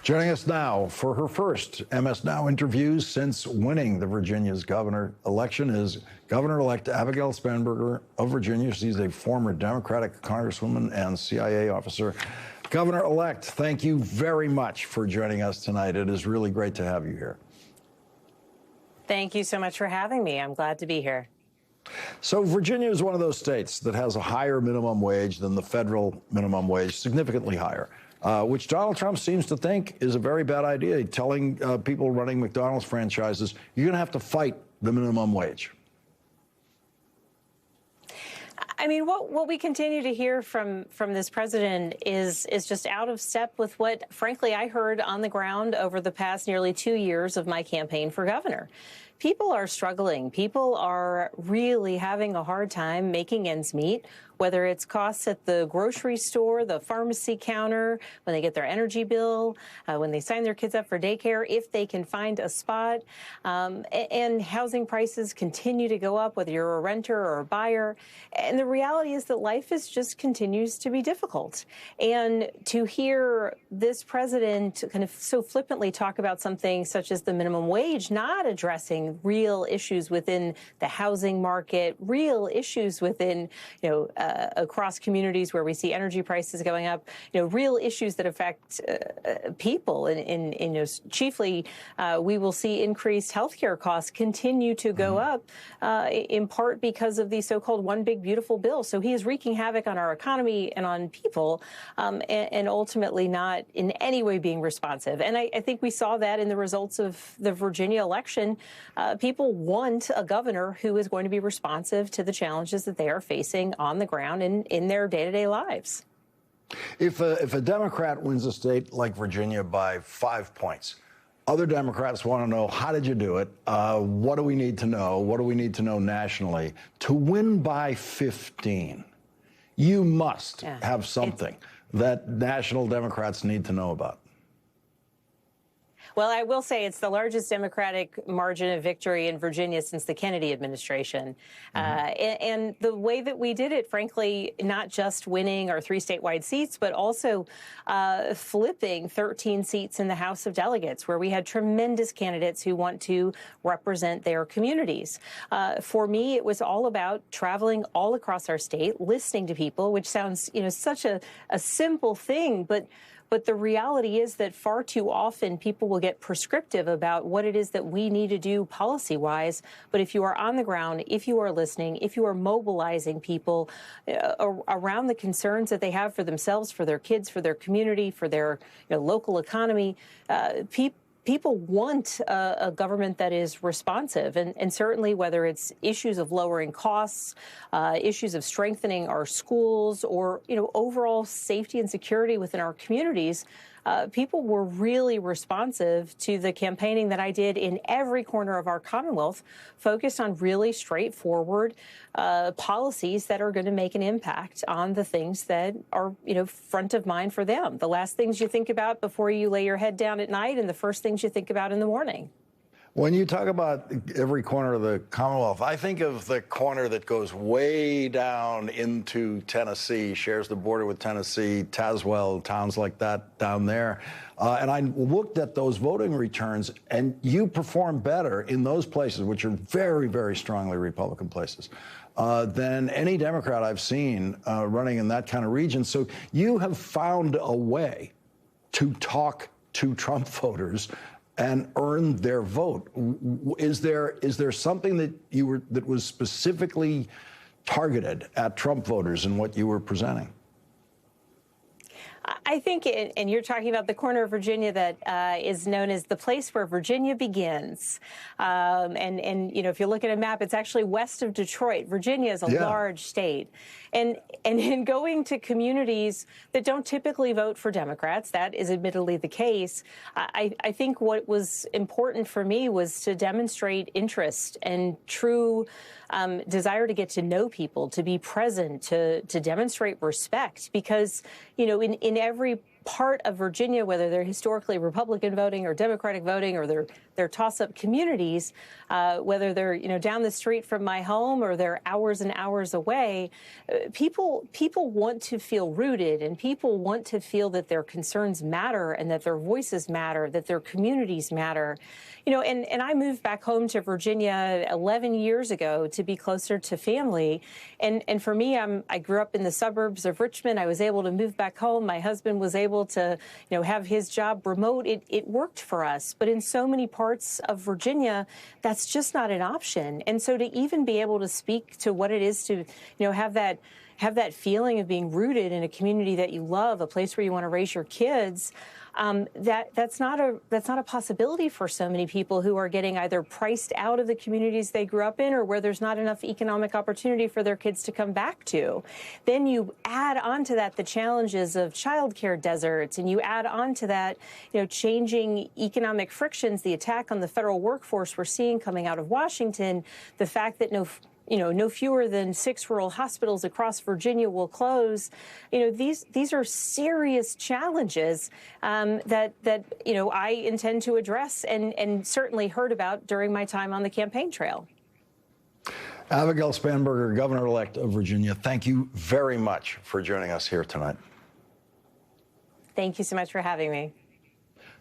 Joining us now for her first MS Now interview since winning the Virginia's governor election is Governor-elect Abigail Spanberger of Virginia. She's a former Democratic congresswoman and CIA officer. Governor-elect, thank you very much for joining us tonight. It is really great to have you here. Thank you so much for having me. I'm glad to be here. So Virginia is one of those states that has a higher minimum wage than the federal minimum wage, significantly higher, which Donald Trump seems to think is a very bad idea, telling people running McDonald's franchises, you're going to have to fight the minimum wage. I mean, what we continue to hear from this president is just out of step with what, frankly, I heard on the ground over the past nearly 2 years of my campaign for governor. People are struggling. People are really having a hard time making ends meet, whether it's costs at the grocery store, the pharmacy counter, when they get their energy bill, when they sign their kids up for daycare, if they can find a spot. And housing prices continue to go up, whether you're a renter or a buyer. And the reality is that life just continues to be difficult. And to hear this president kind of so flippantly talk about something such as the minimum wage, not addressing real issues within the housing market, real issues within, across communities where we see energy prices going up, real issues that affect people. And chiefly, we will see increased healthcare costs continue to go up, in part because of the so-called one big beautiful bill. So he is wreaking havoc on our economy and on people, and ultimately not in any way being responsive. And I think we saw that in the results of the Virginia election. People want a governor who is going to be responsive to the challenges that they are facing on the ground in their day-to-day lives. If a Democrat wins a state like Virginia by 5 points, other Democrats want to know, how did you do it? What do we need to know? What do we need to know nationally? To win by 15, you must have something that national Democrats need to know about. Well, I will say it's the largest Democratic margin of victory in Virginia since the Kennedy administration. And the way that we did it, frankly, not just winning our 3 statewide seats, but also flipping 13 seats in the House of Delegates, where we had tremendous candidates who want to represent their communities. For me, it was all about traveling all across our state, listening to people, which sounds, such a simple thing, but the reality is that far too often people will get prescriptive about what it is that we need to do policy-wise. But if you are on the ground, if you are listening, if you are mobilizing people around the concerns that they have for themselves, for their kids, for their community, for their local economy, people want a government that is responsive, and certainly whether it's issues of lowering costs, issues of strengthening our schools, or overall safety and security within our communities, people were really responsive to the campaigning that I did in every corner of our Commonwealth, focused on really straightforward policies that are going to make an impact on the things that are, front of mind for them. The last things you think about before you lay your head down at night, and the first things you think about in the morning. When you talk about every corner of the Commonwealth, I think of the corner that goes way down into Tennessee, shares the border with Tennessee, Tazewell, towns like that down there. And I looked at those voting returns, and you perform better in those places, which are very, very strongly Republican places, than any Democrat I've seen running in that kind of region. So you have found a way to talk to Trump voters and earn their vote. Is there something that was specifically targeted at Trump voters in what you were presenting? I think, and you're talking about the corner of Virginia that is known as the place where Virginia begins. And if you look at a map, it's actually west of Detroit. Virginia is a large state. And in going to communities that don't typically vote for Democrats, that is admittedly the case, I think what was important for me was to demonstrate interest and true desire to get to know people, to be present, to demonstrate respect. Because, in every part of Virginia, whether they're historically Republican voting or Democratic voting, or they're toss-up communities, whether they're down the street from my home or they're hours and hours away, people want to feel rooted, and people want to feel that their concerns matter and that their voices matter, that their communities matter. And I moved back home to Virginia 11 years ago to be closer to family. And for me, I grew up in the suburbs of Richmond. I was able to move back home. My husband was able to, have his job remote. It worked for us. But in so many parts of Virginia, that's just not an option. And so to even be able to speak to what it is to, have that feeling of being rooted in a community that you love, a place where you want to raise your kids, that's not a possibility for so many people who are getting either priced out of the communities they grew up in, or where there's not enough economic opportunity for their kids to come back to. Then you add on to that the challenges of childcare deserts, and you add on to that, changing economic frictions, the attack on the federal workforce we're seeing coming out of Washington, the fact that no fewer than 6 rural hospitals across Virginia will close. These are serious challenges that I intend to address and certainly heard about during my time on the campaign trail. Abigail Spanberger, Governor-elect of Virginia, thank you very much for joining us here tonight. Thank you so much for having me.